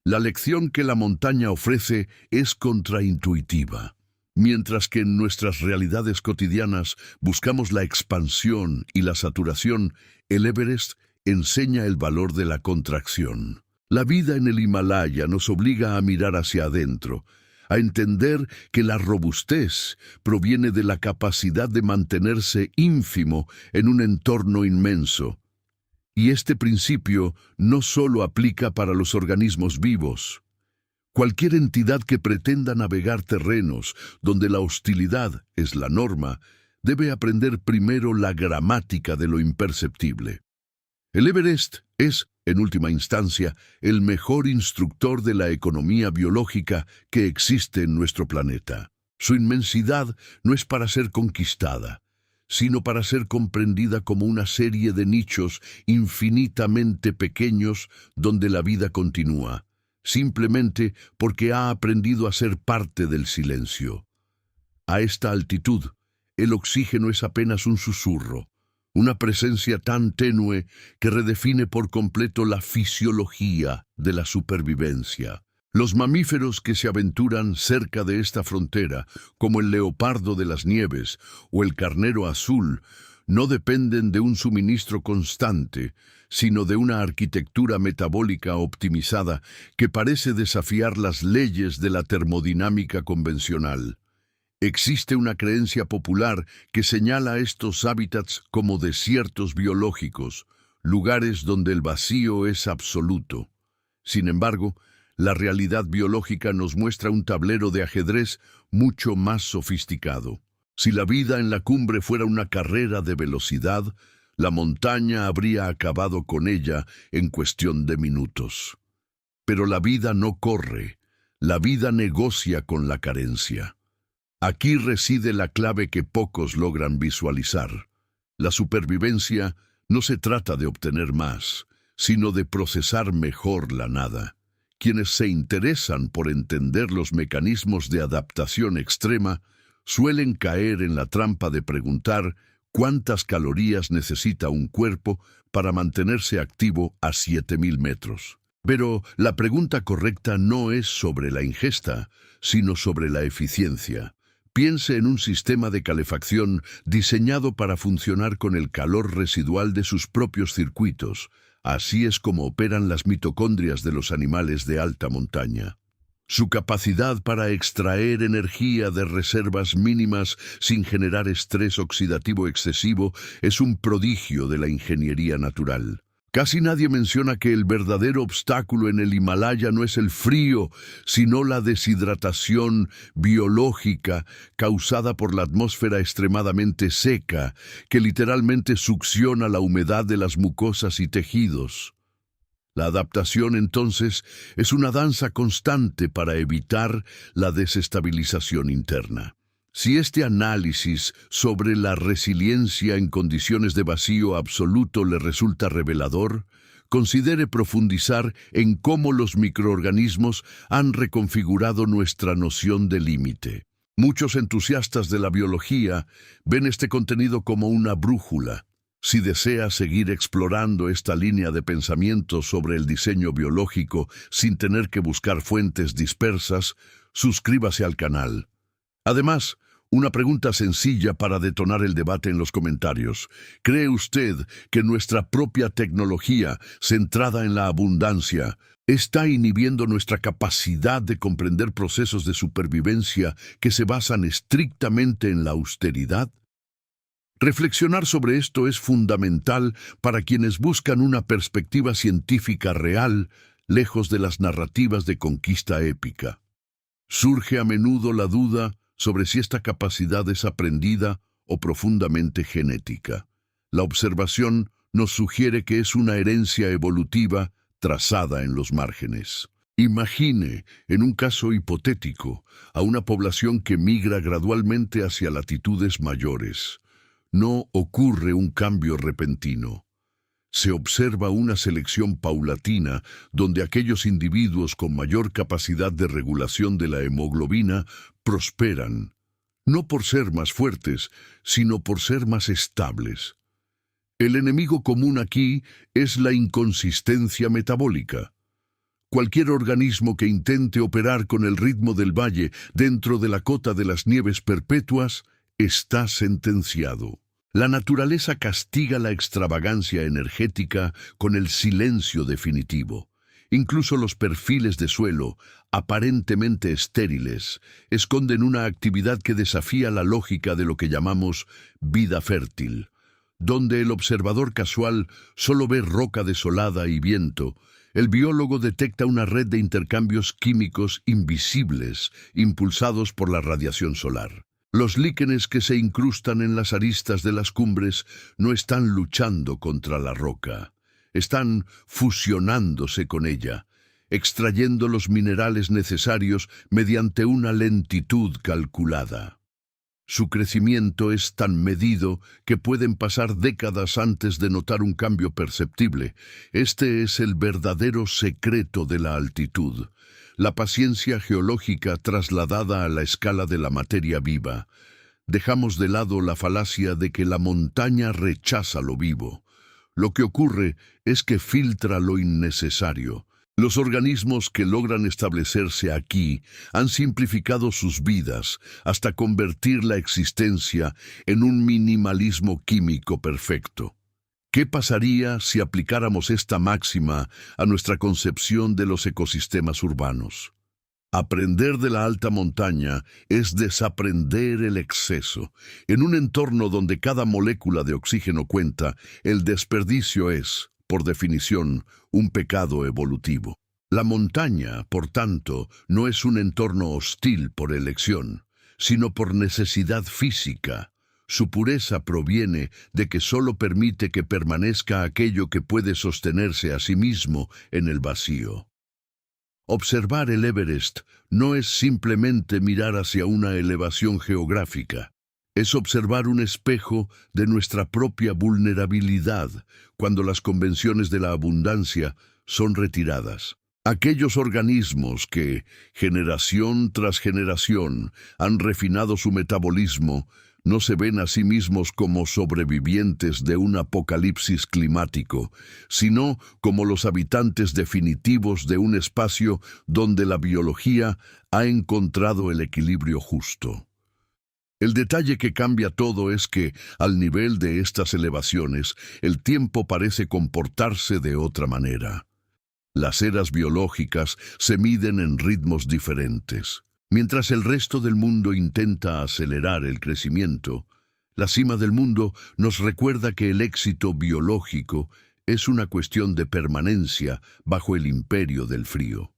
La lección que la montaña ofrece es contraintuitiva. Mientras que en nuestras realidades cotidianas buscamos la expansión y la saturación, el Everest enseña el valor de la contracción. La vida en el Himalaya nos obliga a mirar hacia adentro, a entender que la robustez proviene de la capacidad de mantenerse ínfimo en un entorno inmenso. Y este principio no solo aplica para los organismos vivos. Cualquier entidad que pretenda navegar terrenos donde la hostilidad es la norma, debe aprender primero la gramática de lo imperceptible. El Everest es, en última instancia, el mejor instructor de la economía biológica que existe en nuestro planeta. Su inmensidad no es para ser conquistada, sino para ser comprendida como una serie de nichos infinitamente pequeños donde la vida continúa, simplemente porque ha aprendido a ser parte del silencio. A esta altitud, el oxígeno es apenas un susurro, una presencia tan tenue que redefine por completo la fisiología de la supervivencia. Los mamíferos que se aventuran cerca de esta frontera, como el leopardo de las nieves o el carnero azul, no dependen de un suministro constante, sino de una arquitectura metabólica optimizada que parece desafiar las leyes de la termodinámica convencional. Existe una creencia popular que señala estos hábitats como desiertos biológicos, lugares donde el vacío es absoluto. Sin embargo, la realidad biológica nos muestra un tablero de ajedrez mucho más sofisticado. Si la vida en la cumbre fuera una carrera de velocidad, la montaña habría acabado con ella en cuestión de minutos. Pero la vida no corre, la vida negocia con la carencia. Aquí reside la clave que pocos logran visualizar. La supervivencia no se trata de obtener más, sino de procesar mejor la nada. Quienes se interesan por entender los mecanismos de adaptación extrema suelen caer en la trampa de preguntar cuántas calorías necesita un cuerpo para mantenerse activo a 7.000 metros. Pero la pregunta correcta no es sobre la ingesta, sino sobre la eficiencia. Piense en un sistema de calefacción diseñado para funcionar con el calor residual de sus propios circuitos. Así es como operan las mitocondrias de los animales de alta montaña. Su capacidad para extraer energía de reservas mínimas sin generar estrés oxidativo excesivo es un prodigio de la ingeniería natural. Casi nadie menciona que el verdadero obstáculo en el Himalaya no es el frío, sino la deshidratación biológica causada por la atmósfera extremadamente seca, que literalmente succiona la humedad de las mucosas y tejidos. La adaptación, entonces, es una danza constante para evitar la desestabilización interna. Si este análisis sobre la resiliencia en condiciones de vacío absoluto le resulta revelador, considere profundizar en cómo los microorganismos han reconfigurado nuestra noción de límite. Muchos entusiastas de la biología ven este contenido como una brújula. Si desea seguir explorando esta línea de pensamiento sobre el diseño biológico sin tener que buscar fuentes dispersas, suscríbase al canal. Además, una pregunta sencilla para detonar el debate en los comentarios. ¿Cree usted que nuestra propia tecnología, centrada en la abundancia, está inhibiendo nuestra capacidad de comprender procesos de supervivencia que se basan estrictamente en la austeridad? Reflexionar sobre esto es fundamental para quienes buscan una perspectiva científica real, lejos de las narrativas de conquista épica. Surge a menudo la duda sobre si esta capacidad es aprendida o profundamente genética. La observación nos sugiere que es una herencia evolutiva trazada en los márgenes. Imagine, en un caso hipotético, a una población que migra gradualmente hacia latitudes mayores. No ocurre un cambio repentino. Se observa una selección paulatina donde aquellos individuos con mayor capacidad de regulación de la hemoglobina prosperan, no por ser más fuertes, sino por ser más estables. El enemigo común aquí es la inconsistencia metabólica. Cualquier organismo que intente operar con el ritmo del valle dentro de la cota de las nieves perpetuas está sentenciado. La naturaleza castiga la extravagancia energética con el silencio definitivo. Incluso los perfiles de suelo, aparentemente estériles, esconden una actividad que desafía la lógica de lo que llamamos vida fértil, donde el observador casual solo ve roca desolada y viento. El biólogo detecta una red de intercambios químicos invisibles impulsados por la radiación solar. Los líquenes que se incrustan en las aristas de las cumbres no están luchando contra la roca, están fusionándose con ella, extrayendo los minerales necesarios mediante una lentitud calculada. Su crecimiento es tan medido que pueden pasar décadas antes de notar un cambio perceptible. Este es el verdadero secreto de la altitud. La paciencia geológica trasladada a la escala de la materia viva. Dejamos de lado la falacia de que la montaña rechaza lo vivo. Lo que ocurre es que filtra lo innecesario. Los organismos que logran establecerse aquí han simplificado sus vidas hasta convertir la existencia en un minimalismo químico perfecto. ¿Qué pasaría si aplicáramos esta máxima a nuestra concepción de los ecosistemas urbanos? Aprender de la alta montaña es desaprender el exceso. En un entorno donde cada molécula de oxígeno cuenta, el desperdicio es, por definición, un pecado evolutivo. La montaña, por tanto, no es un entorno hostil por elección, sino por necesidad física. Su pureza proviene de que solo permite que permanezca aquello que puede sostenerse a sí mismo en el vacío. Observar el Everest no es simplemente mirar hacia una elevación geográfica. Es observar un espejo de nuestra propia vulnerabilidad cuando las convenciones de la abundancia son retiradas. Aquellos organismos que, generación tras generación, han refinado su metabolismo, no se ven a sí mismos como sobrevivientes de un apocalipsis climático, sino como los habitantes definitivos de un espacio donde la biología ha encontrado el equilibrio justo. El detalle que cambia todo es que, al nivel de estas elevaciones, el tiempo parece comportarse de otra manera. Las eras biológicas se miden en ritmos diferentes. Mientras el resto del mundo intenta acelerar el crecimiento, la cima del mundo nos recuerda que el éxito biológico es una cuestión de permanencia bajo el imperio del frío.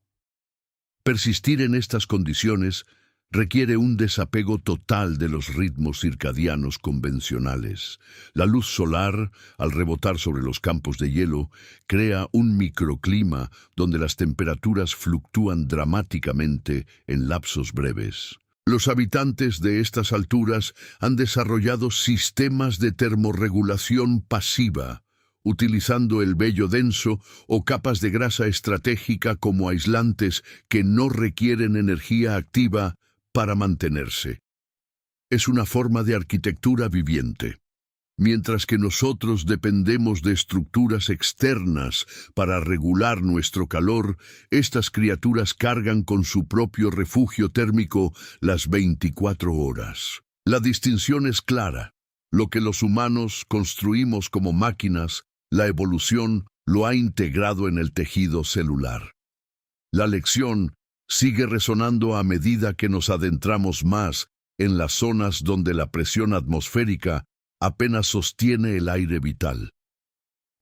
Persistir en estas condiciones requiere un desapego total de los ritmos circadianos convencionales. La luz solar, al rebotar sobre los campos de hielo, crea un microclima donde las temperaturas fluctúan dramáticamente en lapsos breves. Los habitantes de estas alturas han desarrollado sistemas de termorregulación pasiva, utilizando el vello denso o capas de grasa estratégica como aislantes que no requieren energía activa para mantenerse. Es una forma de arquitectura viviente. Mientras que nosotros dependemos de estructuras externas para regular nuestro calor, estas criaturas cargan con su propio refugio térmico las 24 horas. La distinción es clara. Lo que los humanos construimos como máquinas, la evolución lo ha integrado en el tejido celular. La lección sigue resonando a medida que nos adentramos más en las zonas donde la presión atmosférica apenas sostiene el aire vital.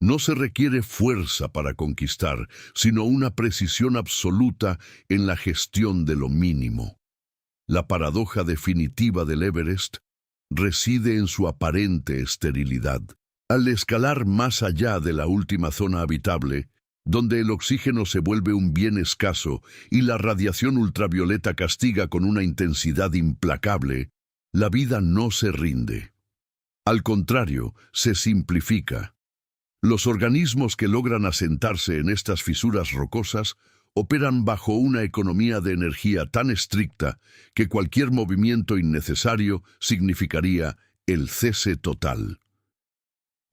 No se requiere fuerza para conquistar, sino una precisión absoluta en la gestión de lo mínimo. La paradoja definitiva del Everest reside en su aparente esterilidad. Al escalar más allá de la última zona habitable, donde el oxígeno se vuelve un bien escaso y la radiación ultravioleta castiga con una intensidad implacable, la vida no se rinde. Al contrario, se simplifica. Los organismos que logran asentarse en estas fisuras rocosas operan bajo una economía de energía tan estricta que cualquier movimiento innecesario significaría el cese total.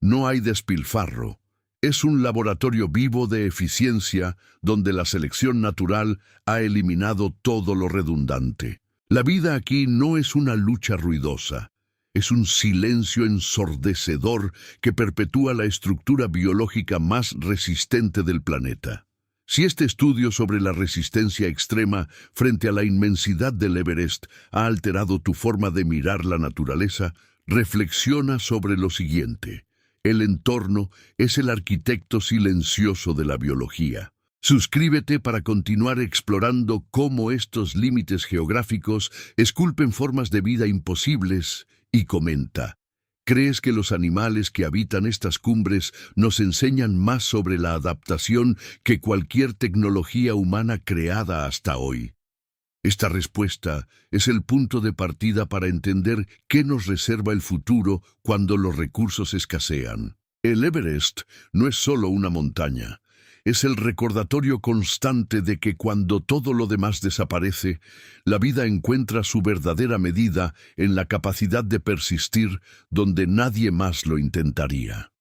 No hay despilfarro. Es un laboratorio vivo de eficiencia donde la selección natural ha eliminado todo lo redundante. La vida aquí no es una lucha ruidosa. Es un silencio ensordecedor que perpetúa la estructura biológica más resistente del planeta. Si este estudio sobre la resistencia extrema frente a la inmensidad del Everest ha alterado tu forma de mirar la naturaleza, reflexiona sobre lo siguiente. El entorno es el arquitecto silencioso de la biología. Suscríbete para continuar explorando cómo estos límites geográficos esculpen formas de vida imposibles y comenta. ¿Crees que los animales que habitan estas cumbres nos enseñan más sobre la adaptación que cualquier tecnología humana creada hasta hoy? Esta respuesta es el punto de partida para entender qué nos reserva el futuro cuando los recursos escasean. El Everest no es solo una montaña, es el recordatorio constante de que cuando todo lo demás desaparece, la vida encuentra su verdadera medida en la capacidad de persistir donde nadie más lo intentaría.